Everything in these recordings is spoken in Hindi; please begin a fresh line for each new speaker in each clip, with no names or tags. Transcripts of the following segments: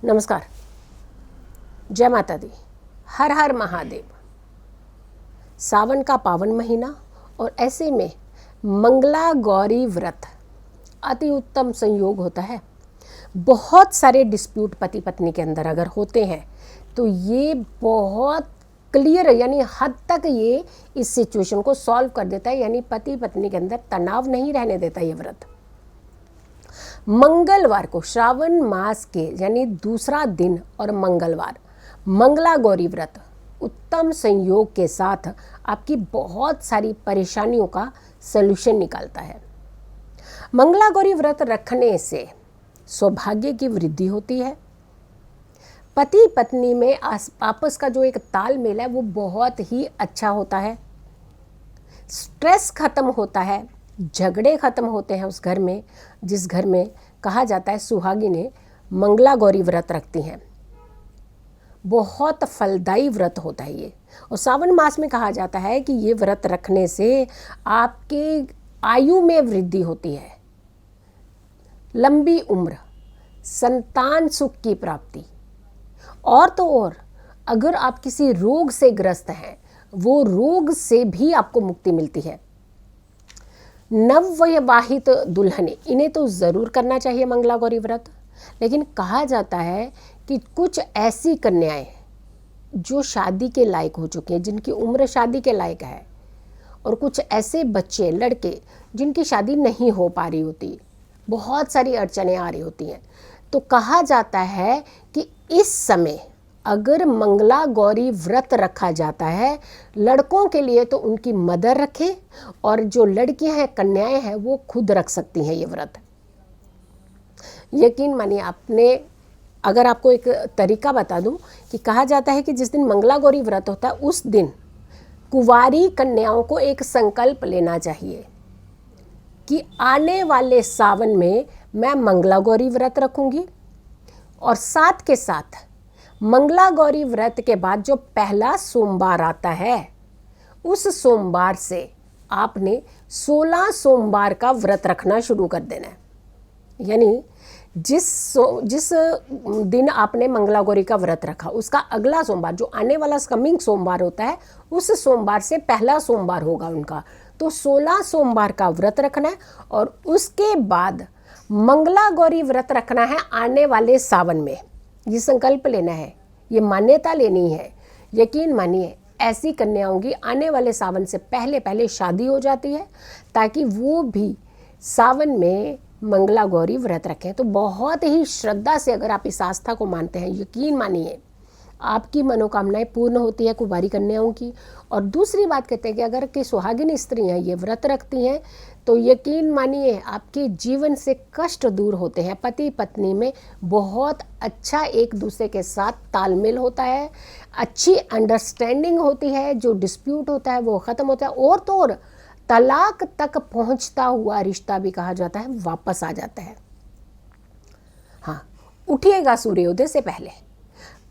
नमस्कार, जय माता दी, हर हर महादेव। सावन का पावन महीना और ऐसे में मंगला गौरी व्रत अति उत्तम संयोग होता है। बहुत सारे डिस्प्यूट पति पत्नी के अंदर अगर होते हैं तो ये बहुत क्लियर यानी हद तक ये इस सिचुएशन को सॉल्व कर देता है, यानी पति पत्नी के अंदर तनाव नहीं रहने देता ये व्रत। मंगलवार को श्रावण मास के यानी दूसरा दिन और मंगलवार मंगला गौरी व्रत उत्तम संयोग के साथ आपकी बहुत सारी परेशानियों का सलूशन निकालता है। मंगला गौरी व्रत रखने से सौभाग्य की वृद्धि होती है। पति पत्नी में आपस का जो एक तालमेल है वो बहुत ही अच्छा होता है। स्ट्रेस खत्म होता है, झगड़े खत्म होते हैं उस घर में जिस घर में कहा जाता है सुहागिनें मंगला गौरी व्रत रखती हैं। बहुत फलदायी व्रत होता है ये। और सावन मास में कहा जाता है कि ये व्रत रखने से आपके आयु में वृद्धि होती है, लंबी उम्र, संतान सुख की प्राप्ति, और तो और अगर आप किसी रोग से ग्रस्त हैं वो रोग से भी आपको मुक्ति मिलती है। नवविवाहित दुल्हने इन्हें तो ज़रूर करना चाहिए मंगला गौरी व्रत, लेकिन कहा जाता है कि कुछ ऐसी कन्याएं जो शादी के लायक हो चुके हैं, जिनकी उम्र शादी के लायक है, और कुछ ऐसे बच्चे लड़के जिनकी शादी नहीं हो पा रही होती, बहुत सारी अड़चनें आ रही होती हैं, तो कहा जाता है कि इस समय अगर मंगला गौरी व्रत रखा जाता है, लड़कों के लिए तो उनकी मदर रखे और जो लड़कियां हैं कन्याएं हैं वो खुद रख सकती हैं ये व्रत। यकीन मानिए, आपने अगर आपको एक तरीका बता दूं कि कहा जाता है कि जिस दिन मंगला गौरी व्रत होता है उस दिन कुंवारी कन्याओं को एक संकल्प लेना चाहिए कि आने वाले सावन में मैं मंगला गौरी व्रत रखूंगी, और साथ के साथ मंगला गौरी व्रत के बाद जो पहला सोमवार आता है उस सोमवार से आपने 16 सोमवार का व्रत रखना शुरू कर देना है। यानी जिस दिन आपने मंगला गौरी का व्रत रखा उसका अगला सोमवार जो आने वाला कमिंग सोमवार होता है उस सोमवार से पहला सोमवार होगा उनका, तो 16 सोमवार का व्रत रखना है और उसके बाद मंगला गौरी व्रत रखना है आने वाले सावन में। ये संकल्प लेना है, ये मान्यता लेनी है। यकीन मानिए, ऐसी कन्याओं की आने वाले सावन से पहले पहले शादी हो जाती है ताकि वो भी सावन में मंगला गौरी व्रत रखें। तो बहुत ही श्रद्धा से अगर आप इस आस्था को मानते हैं, यकीन मानिए आपकी मनोकामनाएं पूर्ण होती है कुंवारी कन्याओं की। और दूसरी बात कहते हैं कि अगर कि सुहागिन स्त्रियां ये व्रत रखती हैं तो यकीन मानिए आपके जीवन से कष्ट दूर होते हैं। पति पत्नी में बहुत अच्छा एक दूसरे के साथ तालमेल होता है, अच्छी अंडरस्टैंडिंग होती है, जो डिस्प्यूट होता है वो ख़त्म होता है, और तो और तलाक तक पहुंचता हुआ रिश्ता भी कहा जाता है वापस आ जाता है। हाँ, उठिएगा सूर्योदय से पहले,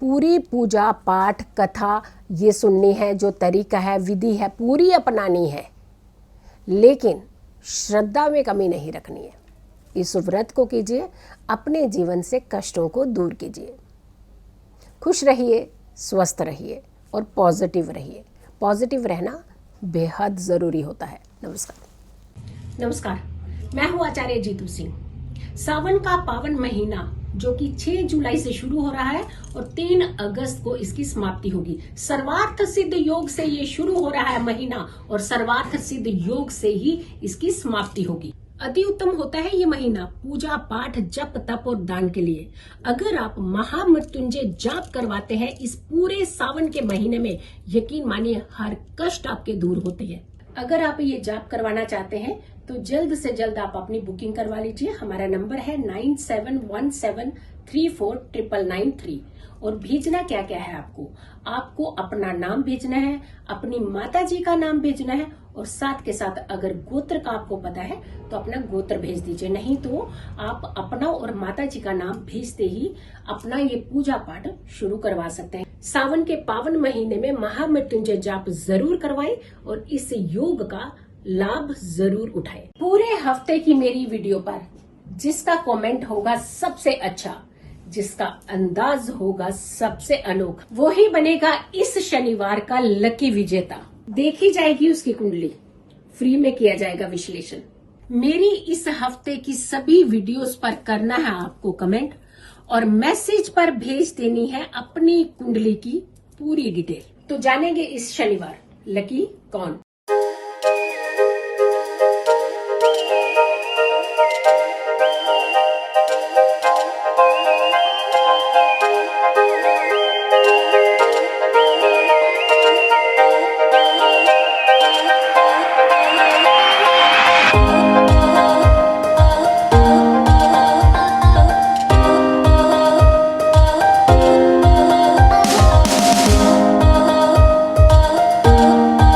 पूरी पूजा पाठ कथा ये सुननी है, जो तरीका है विधि है पूरी अपनानी है, लेकिन श्रद्धा में कमी नहीं रखनी है। इस व्रत को कीजिए, अपने जीवन से कष्टों को दूर कीजिए। खुश रहिए, स्वस्थ रहिए और पॉजिटिव रहिए। पॉजिटिव रहना बेहद ज़रूरी होता है। नमस्कार, मैं हूँ आचार्य जीतू सिंह। सावन का पावन महीना जो कि 6 जुलाई से शुरू हो रहा है और 3 अगस्त को इसकी समाप्ति होगी। सर्वार्थ सिद्ध योग से ये शुरू हो रहा है महीना और सर्वार्थ सिद्ध योग से ही इसकी समाप्ति होगी। अति उत्तम होता है ये महीना पूजा पाठ जप तप और दान के लिए। अगर आप महामृत्युंजय जाप करवाते हैं इस पूरे सावन के महीने में, यकीन मानिए हर कष्ट आपके दूर होते हैं। अगर आप ये जाप करवाना चाहते हैं तो जल्द से जल्द आप अपनी बुकिंग करवा लीजिए। हमारा नंबर है 9717349993। और भेजना क्या क्या है आपको अपना नाम भेजना है, अपनी माता जी का नाम भेजना है, और साथ के साथ अगर गोत्र का आपको पता है तो अपना गोत्र भेज दीजिए। नहीं तो आप अपना और माता जी का नाम भेजते ही अपना ये पूजा पाठ शुरू करवा सकते हैं। सावन के पावन महीने में महामृत्युंजय जाप जरूर करवाएं और इस योग का लाभ जरूर उठाएं। पूरे हफ्ते की मेरी वीडियो पर जिसका कमेंट होगा सबसे अच्छा जिसका अंदाज होगा सबसे अनोखा, वो ही बनेगा इस शनिवार का लकी विजेता। देखी जाएगी उसकी कुंडली, फ्री में किया जाएगा विश्लेषण। मेरी इस हफ्ते की सभी वीडियोस पर करना है आपको कमेंट और मैसेज पर भेज देनी है अपनी कुंडली की पूरी डिटेल। तो जानेंगे इस शनिवार लकी कौन।